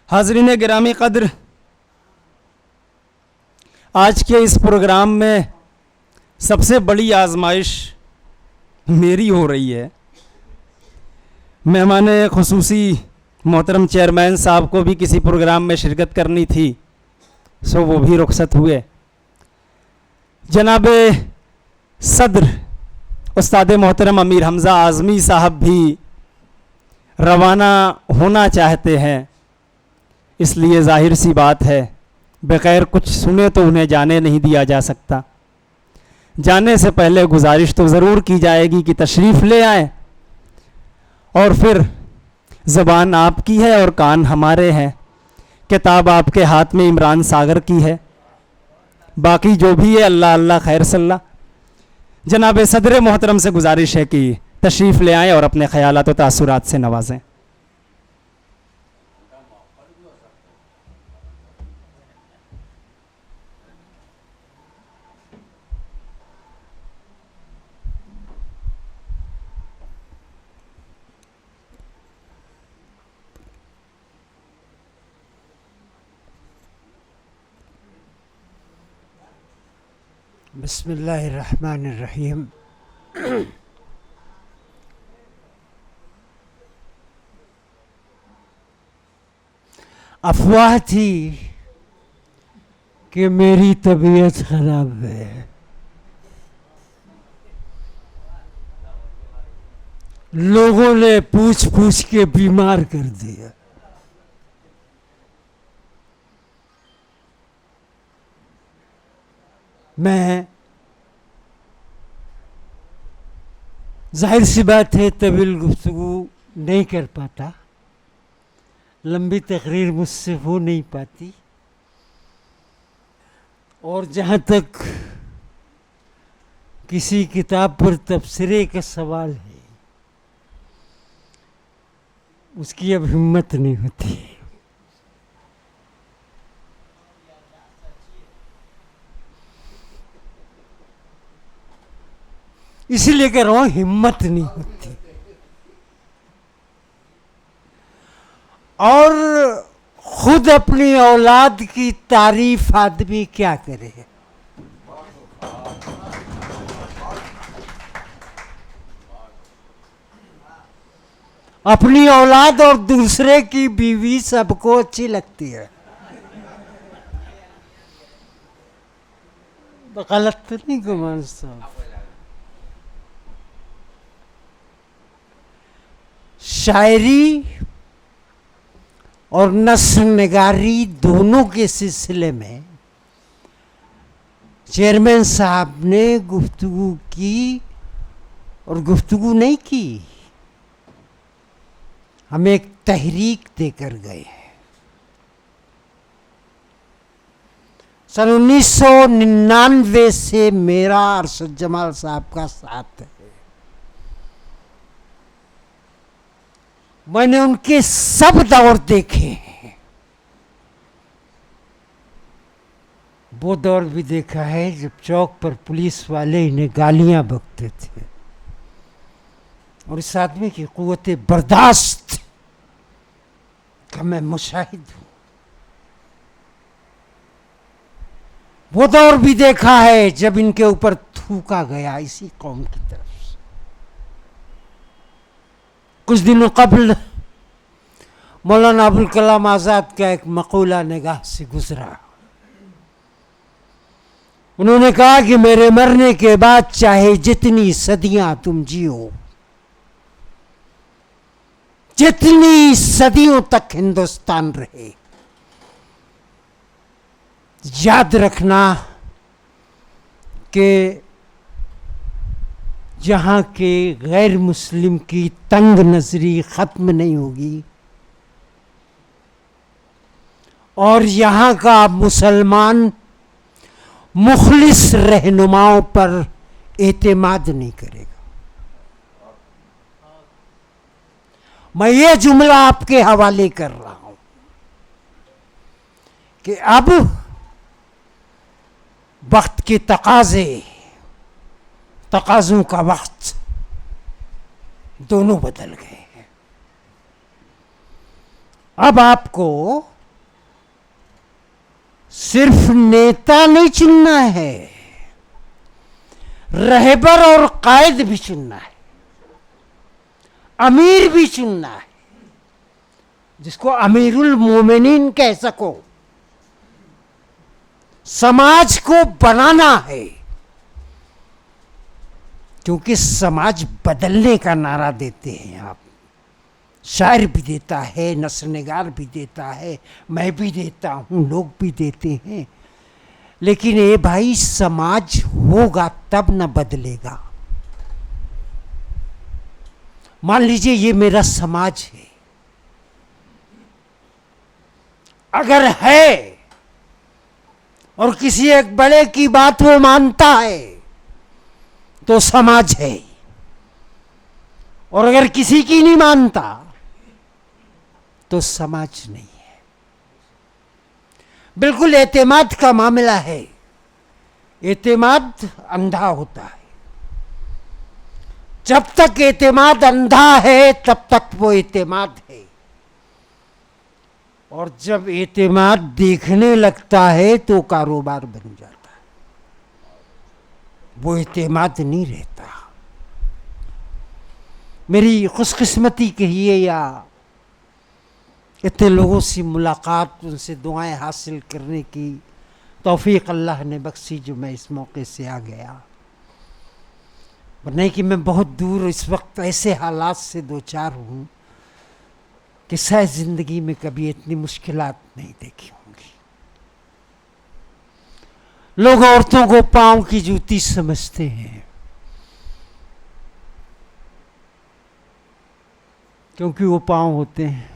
हाज़रीन गिरामी क़द्र, आज के इस प्रोग्राम में सबसे बड़ी आजमाइश मेरी हो रही है। मेहमान ख़ुसूसी मोहतरम चेयरमैन साहब को भी किसी प्रोग्राम में शिरकत करनी थी, सो वो भी रुखसत हुए। जनाब सदर उस्ताद मोहतरम अमीर हमज़ा आज़मी साहब भी रवाना होना चाहते हैं, इसलिए ज़ाहिर सी बात है बग़ैर कुछ सुने तो उन्हें जाने नहीं दिया जा सकता। जाने से पहले गुजारिश तो ज़रूर की जाएगी कि तशरीफ़ ले आएँ, और फिर ज़बान आपकी है और कान हमारे हैं। किताब आपके हाथ में इमरान सागर की है, बाकी जो भी है अल्लाह अल्लाह खैर सल्ला। जनाब सदर मोहतरम से गुजारिश है कि तशरीफ़ ले आएँ और अपने ख़यालात व तासुरात से नवाजें। बिस्मिल्लाहिर्रहमानिर्रहीम। अफवाह थी कि मेरी तबीयत खराब है। लोगों ने पूछ पूछ के बीमार कर दिया। मैं जाहिर सी बात है तवील गुफ्तगू नहीं कर पाता, लंबी तकरीर मुझसे हो नहीं पाती, और जहाँ तक किसी किताब पर तबसरे का सवाल है उसकी अब हिम्मत नहीं होती। इसीलिए कह रहा हूं हिम्मत नहीं होती। और खुद अपनी औलाद की तारीफ आदमी क्या करे। अपनी औलाद और दूसरे की बीवी सबको अच्छी लगती है। गलत तो नहीं गुमान साहब। शायरी और नस्र निगारी दोनों के सिलसिले में चेयरमैन साहब ने गुफ्तगू की, और गुफ्तगू नहीं की, हमें एक तहरीक देकर गए। सन 1999 से मेरा अरशद जमाल साहब का साथ है। मैंने उनके सब दौर देखे हैं। वो दौर भी देखा है जब चौक पर पुलिस वाले इन्हें गालियां बकते थे, और इस आदमी की कुव्वत बर्दाश्त का मैं मुशाहिद हूं। वो दौर भी देखा है जब इनके ऊपर थूका गया इसी कौम की तरफ से। कुछ दिनों कबल मौलाना अबुल कलाम आज़ाद का एक मकूला निगाह से गुजरा। उन्होंने कहा कि मेरे मरने के बाद चाहे जितनी सदियां तुम जियो, जितनी सदियों तक हिंदुस्तान रहे, याद रखना कि जहां के गैर मुस्लिम की तंग नजरी खत्म नहीं होगी, और यहाँ का मुसलमान मुखलिस रहनुमाओं पर एतमाद नहीं करेगा। मैं ये जुमला आपके हवाले कर रहा हूं कि अब वक्त के तकाज़ों का वक्त दोनों बदल गए हैं। अब आपको सिर्फ नेता नहीं चुनना है, रहबर और कायद भी चुनना है, अमीर भी चुनना है, जिसको अमीरुल मोमिनीन कह सको। समाज को बनाना है, क्योंकि समाज बदलने का नारा देते हैं आप। शायर भी देता है, नस्रनिगार भी देता है, मैं भी देता हूं, लोग भी देते हैं। लेकिन ये भाई समाज होगा तब न बदलेगा। मान लीजिए ये मेरा समाज है, अगर है और किसी एक बड़े की बात वो मानता है तो समाज है, और अगर किसी की नहीं मानता तो समाज नहीं है। बिल्कुल एतेमाद का मामला है। एतेमाद अंधा होता है। जब तक एतेमाद अंधा है तब तक वो एतेमाद है, और जब एतेमाद देखने लगता है तो कारोबार बन जाता है। वो एतेमाद नहीं रहता। मेरी खुशकिस्मती कहिए या इतने लोगों से मुलाकात, उनसे दुआएं हासिल करने की तौफीक अल्लाह ने बख्शी, जो मैं इस मौके से आ गया। नहीं कि मैं बहुत दूर इस वक्त ऐसे हालात से दो चार हूँ कि शायद जिंदगी में कभी इतनी मुश्किलात नहीं देखी होंगी। लोग औरतों को पांव की जूती समझते हैं, क्योंकि वो पांव होते हैं।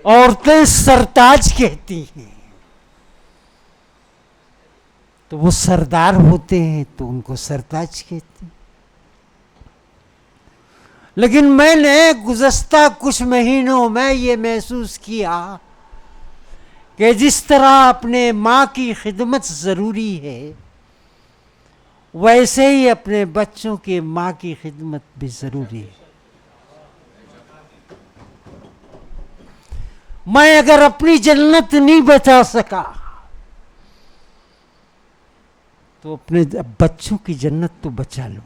औरतें सरताज कहती हैं, तो वो सरदार होते हैं तो उनको सरताज कहती हैं। लेकिन मैंने गुज़श्ता कुछ महीनों में ये महसूस किया कि जिस तरह अपने माँ की खिदमत ज़रूरी है, वैसे ही अपने बच्चों के माँ की खिदमत भी ज़रूरी है। मैं अगर अपनी जन्नत नहीं बचा सका तो अपने बच्चों की जन्नत तो बचा लो।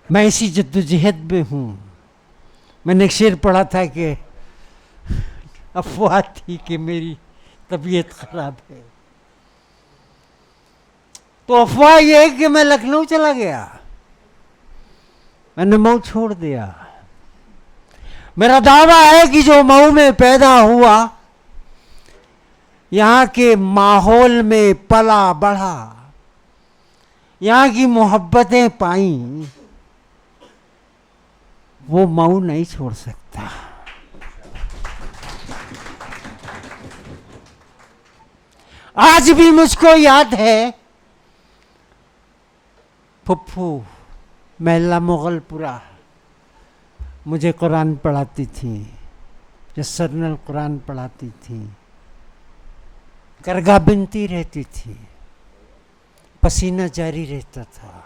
मैं इसी जद्दोजहद में हूं। मैंने एक शेर पढ़ा था कि अफवाह थी कि मेरी तबीयत खराब है, तो अफवाह यह है कि मैं लखनऊ चला गया, मैंने मऊ छोड़ दिया। मेरा दावा है कि जो मऊ में पैदा हुआ, यहाँ के माहौल में पला बढ़ा, यहाँ की मोहब्बतें पाई, वो मऊ नहीं छोड़ सकता। आज भी मुझको याद है, फुफ्फू महिला मुगलपुरा मुझे कुरान पढ़ाती थी, जसरनल कुरान पढ़ाती थी, करगा बिनती रहती थी, पसीना जारी रहता था।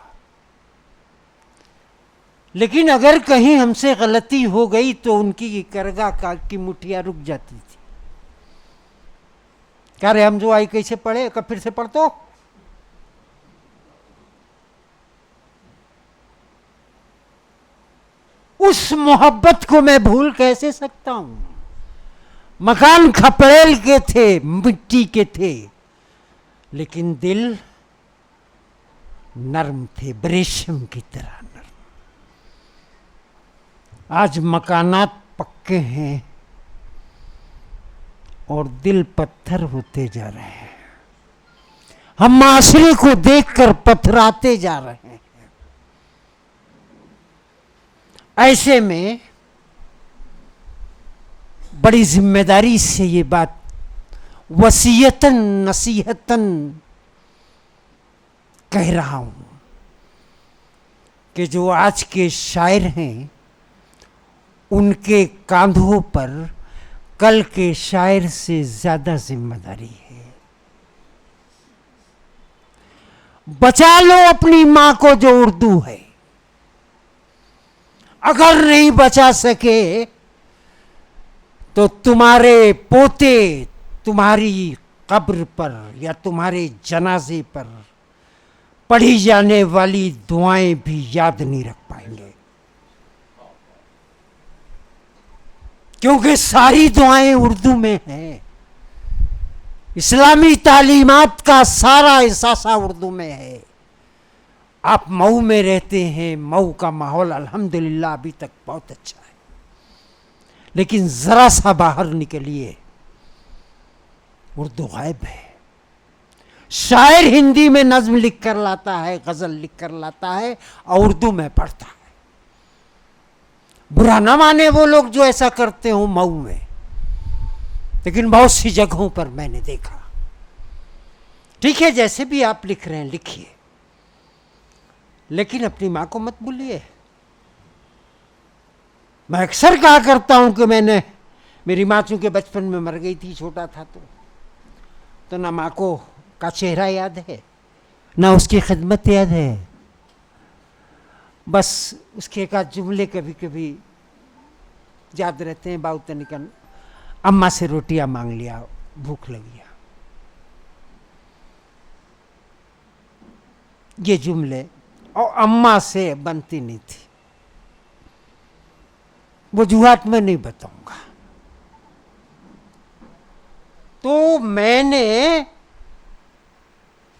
लेकिन अगर कहीं हमसे गलती हो गई तो उनकी करगा की मुठिया रुक जाती थी। क्या रे, हम जो आई कैसे पढ़े, कब फिर से पढ़ तो। उस मोहब्बत को मैं भूल कैसे सकता हूं। मकान खपड़ेल के थे, मिट्टी के थे, लेकिन दिल नर्म थे, रेशम की तरह नर्म। आज मकानात पक्के हैं और दिल पत्थर होते जा रहे हैं। हम माशरे को देखकर पथराते जा रहे हैं। ऐसे में बड़ी जिम्मेदारी से ये बात वसीयतन नसीहतन कह रहा हूं कि जो आज के शायर हैं, उनके कांधों पर कल के शायर से ज्यादा जिम्मेदारी है। बचा लो अपनी मां को जो उर्दू है। अगर नहीं बचा सके तो तुम्हारे पोते तुम्हारी कब्र पर या तुम्हारे जनाजे पर पढ़ी जाने वाली दुआएं भी याद नहीं रख पाएंगे, क्योंकि सारी दुआएं उर्दू में हैं। इस्लामी तालीमात का सारा एहसासा उर्दू में है। आप मऊ में रहते हैं, मऊ का माहौल अल्हम्दुलिल्लाह अभी तक बहुत अच्छा है, लेकिन जरा सा बाहर निकलिए, उर्दू गायब है। शायर हिंदी में नज्म लिख कर लाता है, गजल लिख कर लाता है और उर्दू में पढ़ता है। बुरा ना माने वो लोग जो ऐसा करते हो मऊ में, लेकिन बहुत सी जगहों पर मैंने देखा। ठीक है, जैसे भी आप लिख रहे हैं लिखिए, लेकिन अपनी मां को मत भूलिए। मैं अक्सर कहा करता हूं कि मेरी मां चूंकि बचपन में मर गई थी, छोटा था तो ना मां को का चेहरा याद है, ना उसकी खिदमत याद है। बस उसके एक आध जुमले कभी कभी याद रहते हैं। बाऊ तनिकन अम्मा से रोटियां मांग लिया, भूख लगी, ये जुमले, और अम्मा से बनती नहीं थी। वजूहात में नहीं बताऊंगा। तो मैंने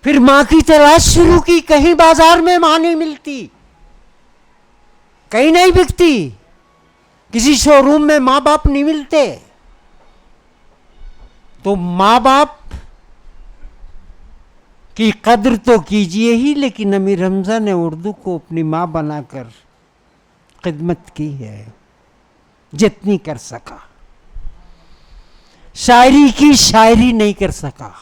फिर मां की तलाश शुरू की। कहीं बाजार में मां नहीं मिलती, कहीं नहीं बिकती, किसी शोरूम में मां बाप नहीं मिलते। तो मां बाप की कद्र तो कीजिए ही, लेकिन अमीर हमजा ने उर्दू को अपनी मां बनाकर खिदमत की है जितनी कर सका। शायरी की शायरी नहीं कर सका,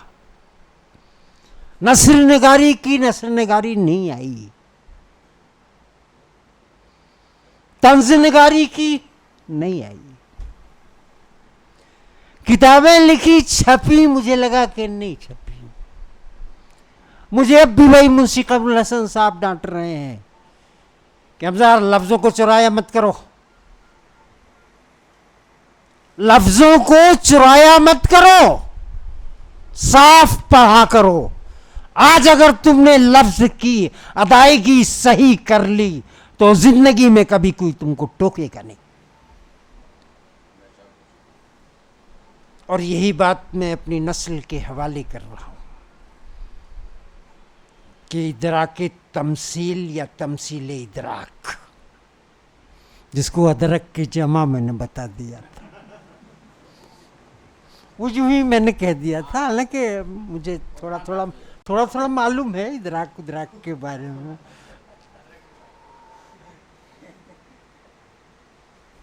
नस्र निगारी की नस्र निगारी नहीं आई, तंज निगारी की नहीं आई। किताबें लिखी, छपी, मुझे लगा कि नहीं छपी। मुझे अब भी वही मुंशी कबूल हसन साहब डांट रहे हैं कि हमजा लफ्जों को चुराया मत करो, लफ्जों को चुराया मत करो, साफ पढ़ा करो। आज अगर तुमने लफ्ज की अदायगी सही कर ली तो जिंदगी में कभी कोई तुमको टोकेगा नहीं। और यही बात मैं अपनी नस्ल के हवाले कर रहा हूं कि इदराक तमसील या तमसील इदराक, जिसको अदरक की जमा मैंने बता दिया था, वो यूं ही मैंने कह दिया था। हालांकि मुझे थोड़ा थोड़ा मालूम है इदराक उदराक के बारे में।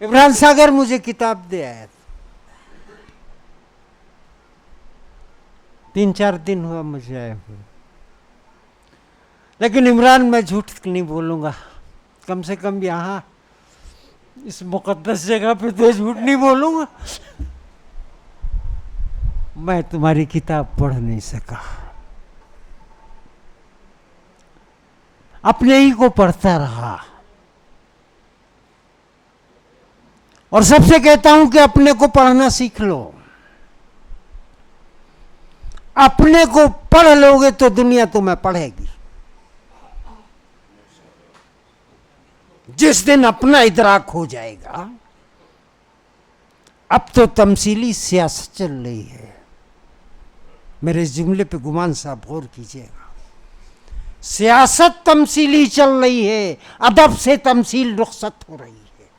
इमरान सागर मुझे किताब दे आया था, 3-4 दिन हुआ मुझे आए हुए। लेकिन इमरान, मैं झूठ नहीं बोलूंगा, कम से कम यहाँ इस मुकद्दस जगह पे तो झूठ नहीं बोलूंगा। मैं तुम्हारी किताब पढ़ नहीं सका, अपने ही को पढ़ता रहा। और सबसे कहता हूं कि अपने को पढ़ना सीख लो। अपने को पढ़ लोगे तो दुनिया तुम्हें पढ़ेगी। जिस दिन अपना इदराक हो जाएगा, अब तो तमसीली सियासत चल रही है। मेरे इस जुमले पे गुमान साहब गौर कीजिएगा। सियासत तमसीली चल रही है, अदब से तमसील रुखसत हो रही है।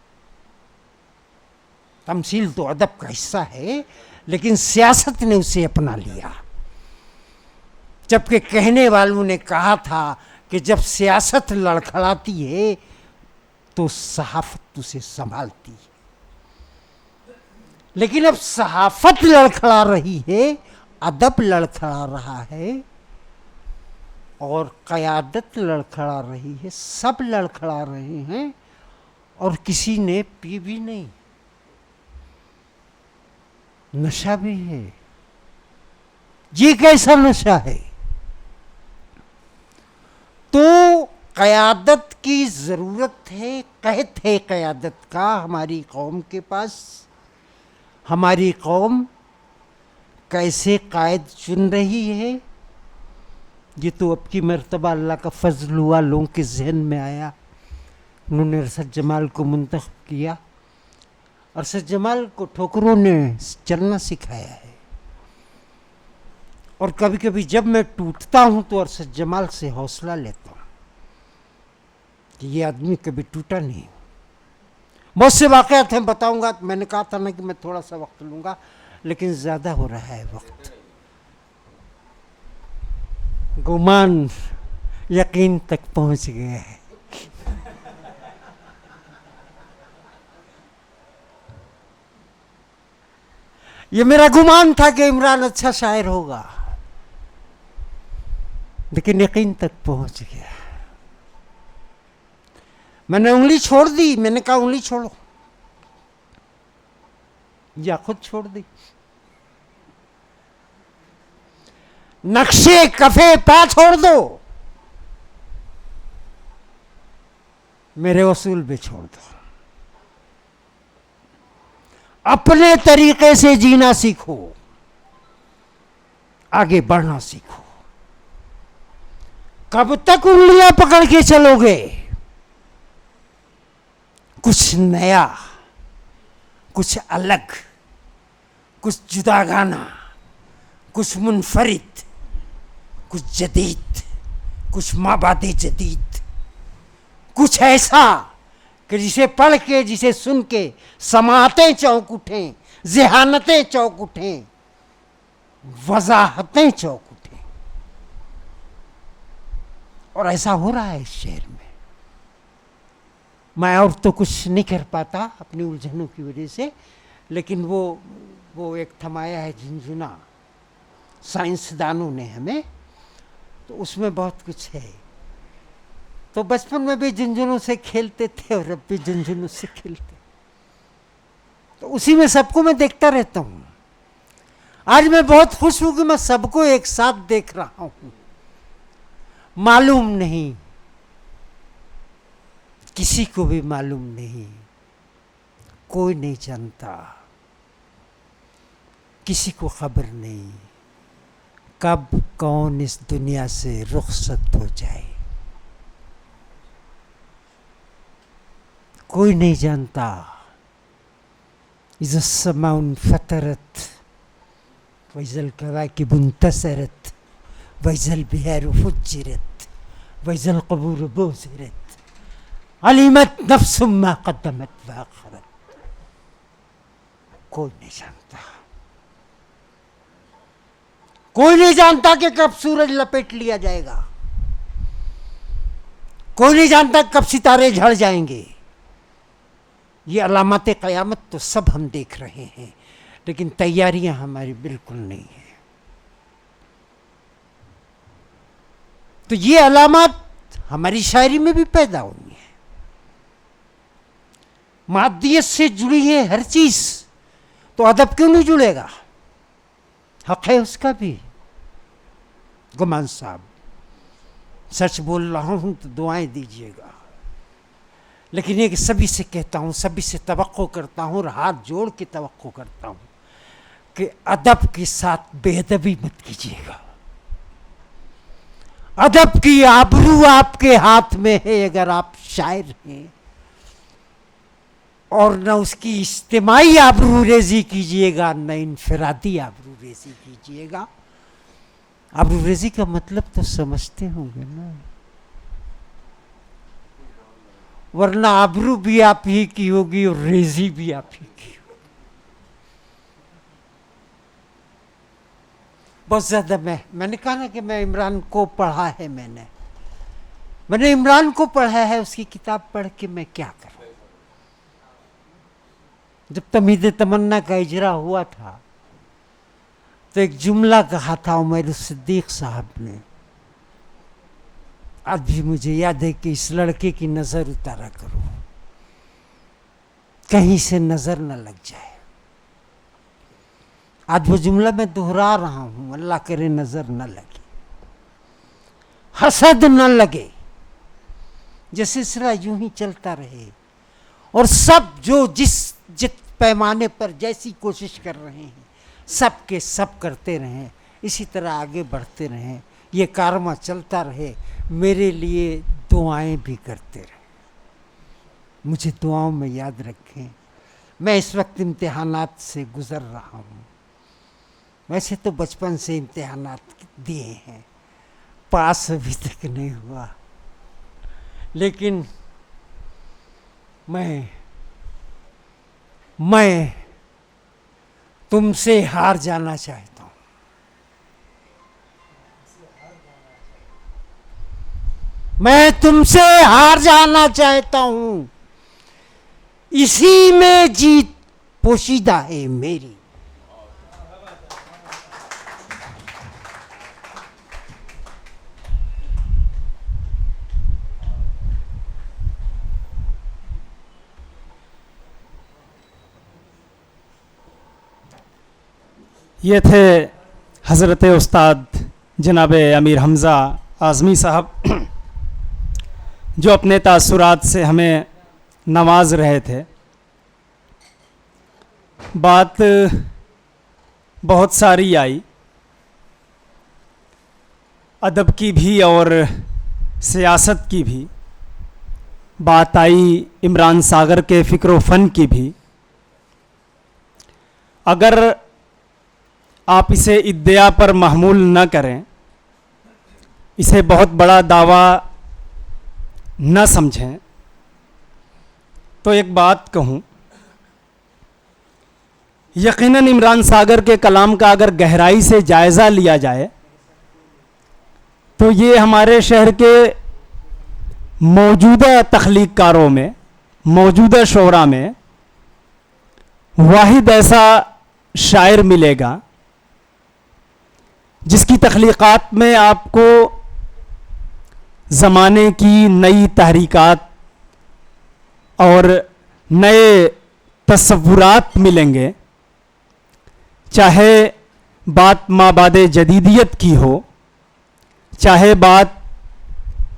तमसील तो अदब का हिस्सा है, लेकिन सियासत ने उसे अपना लिया। जबकि कहने वालों ने कहा था कि जब सियासत लड़खड़ाती है तो सहाफत उसे संभालती है। लेकिन अब सहाफत लड़खड़ा रही है, अदब लड़खड़ा रहा है, और क़यादत लड़खड़ा रही है, सब लड़खड़ा रहे हैं, और किसी ने पी भी नहीं। नशा भी है। ये कैसा नशा है? तो क़यादत की ज़रूरत है, कहत है क़यादत का हमारी कौम के पास। हमारी कौम कैसे कायद चुन रही है, ये तो अब की मर्तबा अल्लाह का फजल हुआ, लोगों के जहन में आया। उन्होंने अरशद जमाल को मुंतखब किया। अरशद जमाल को ठोकरों ने चलना सिखाया है। और कभी कभी जब मैं टूटता हूं तो अरशद जमाल से हौसला लेता हूं कि ये आदमी कभी टूटा नहीं। बहुत से वाक़यात हैं, बताऊंगा। मैंने कहा था ना कि मैं थोड़ा सा वक्त लूंगा, लेकिन ज़्यादा हो रहा है वक्त। गुमान यकीन तक पहुंच गया है। ये मेरा गुमान था कि इमरान अच्छा शायर होगा, लेकिन यकीन तक पहुंच गया। मैंने उंगली छोड़ दी। मैंने कहा उंगली छोड़ो, या खुद छोड़ दी। नक्शे कफे पा छोड़ दो, मेरे वसूल भी छोड़ दो। अपने तरीके से जीना सीखो, आगे बढ़ना सीखो। कब तक उंगलियां पकड़ के चलोगे? कुछ नया, कुछ अलग, कुछ जुदागाना, कुछ मुनफरिद, कुछ जदीद, कुछ माबादे जदीद, कुछ ऐसा कि जिसे पढ़ के, जिसे सुन के समातें चौंक उठें, ज़हानतें चौंक उठें, वजाहतें चौंक उठें। और ऐसा हो रहा है इस शहर में। मैं और तो कुछ नहीं कर पाता अपनी उलझनों की वजह से, लेकिन वो एक थमाया है झुंझुना साइंसदानों ने हमें, तो उसमें बहुत कुछ है। तो बचपन में भी झुंझुनों से खेलते थे और अब भी झुंझुनों से खेलते, तो उसी में सबको मैं देखता रहता हूँ। आज मैं बहुत खुश हूं कि मैं सबको एक साथ देख रहा हूं। मालूम नहीं, किसी को भी मालूम नहीं, कोई नहीं जानता, किसी को खबर नहीं कब कौन इस दुनिया से रुखसत हो जाए। कोई नहीं जानता। इज़ा समाउन फतरत वैज़ल कवाकिब इंतसरत वैज़ल बिहार फुज्जिरत वैज़ल क़बूर बुज़िरत अलिमत नफ्सुम मा क़द्दमत व अख़रत। कोई नहीं जानता। कोई नहीं जानता कि कब सूरज लपेट लिया जाएगा। कोई नहीं जानता कब सितारे झड़ जाएंगे। ये अलामत क़यामत तो सब हम देख रहे हैं, लेकिन तैयारियां हमारी बिल्कुल नहीं है। तो ये अलामत हमारी शायरी में भी पैदा हुई है। मादियत से जुड़ी है हर चीज, तो अदब क्यों नहीं जुड़ेगा? हक है उसका भी। गुमान साहब, सच बोल रहा हूं तो दुआएं दीजिएगा, लेकिन ये कि सभी से कहता हूं, सभी से तवक्को करता हूं और हाथ जोड़ के तवक्को करता हूं कि अदब के साथ बेअदबी मत कीजिएगा। अदब की आबरू आपके हाथ में है अगर आप शायर हैं, और न उसकी इज्तिमाई आबरू रेजी कीजिएगा, न इनफरादी आबरू रेजी कीजिएगा। आबरू रेजी का मतलब तो समझते होंगे ना, वरना आबरू भी आप ही की होगी और रेजी भी आप ही की होगी। बहुत ज्यादा मैंने कहा ना कि मैं इमरान को पढ़ा है। मैंने इमरान को पढ़ा है। उसकी किताब पढ़ के मैं क्या करूं? जब तमीज़ तमन्ना का इजरा हुआ था तो एक जुमला कहा था उमर सिद्दीक साहब ने, आज भी मुझे याद है कि इस लड़के की नजर उतारा करो, कहीं से नजर न लग जाए। आज वो जुमला मैं दोहरा रहा हूं, अल्लाह करे नजर न लगे, हसद न लगे, ये सिलसिला यूं ही चलता रहे और सब जो जित पैमाने पर जैसी कोशिश कर रहे हैं सब के सब करते रहें, इसी तरह आगे बढ़ते रहें, ये कारवां चलता रहे। मेरे लिए दुआएं भी करते रहें, मुझे दुआओं में याद रखें। मैं इस वक्त इम्तिहानात से गुज़र रहा हूँ। वैसे तो बचपन से इम्तिहानात दिए हैं, पास अभी तक नहीं हुआ, लेकिन मैं तुमसे हार जाना चाहता हूँ। मैं तुमसे हार जाना चाहता हूँ, इसी में जीत पोशीदा है मेरी। ये थे हज़रत उस्ताद जनाब अमीर हमज़ा आज़मी साहब, जो अपने तासुरात से हमें नवाज रहे थे। बात बहुत सारी आई, अदब की भी और सियासत की भी बात आई, इमरान सागर के फ़िक्र फ़न की भी। अगर आप इसे इद्दिया पर महमूल न करें, इसे बहुत बड़ा दावा न समझें, तो एक बात कहूँ, यकीनन इमरान सागर के कलाम का अगर गहराई से जायज़ा लिया जाए तो ये हमारे शहर के मौजूदा तख्लीक़कारों में, मौजूदा शोरा में वाहिद ऐसा शायर मिलेगा जिसकी तख्लीक़ात में आपको ज़माने की नई तहरीकात और नए तस्वुरात मिलेंगे। चाहे बात माबादे जदीदियत की हो, चाहे बात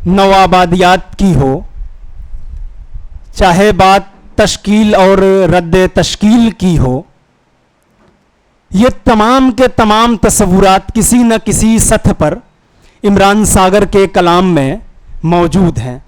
नवाबादियात की हो, चाहे बात तश्कील और रद्द तश्कील की हो, ये तमाम के तमाम तस्वुरात किसी न किसी सतह पर इमरान सागर के कलाम में मौजूद हैं।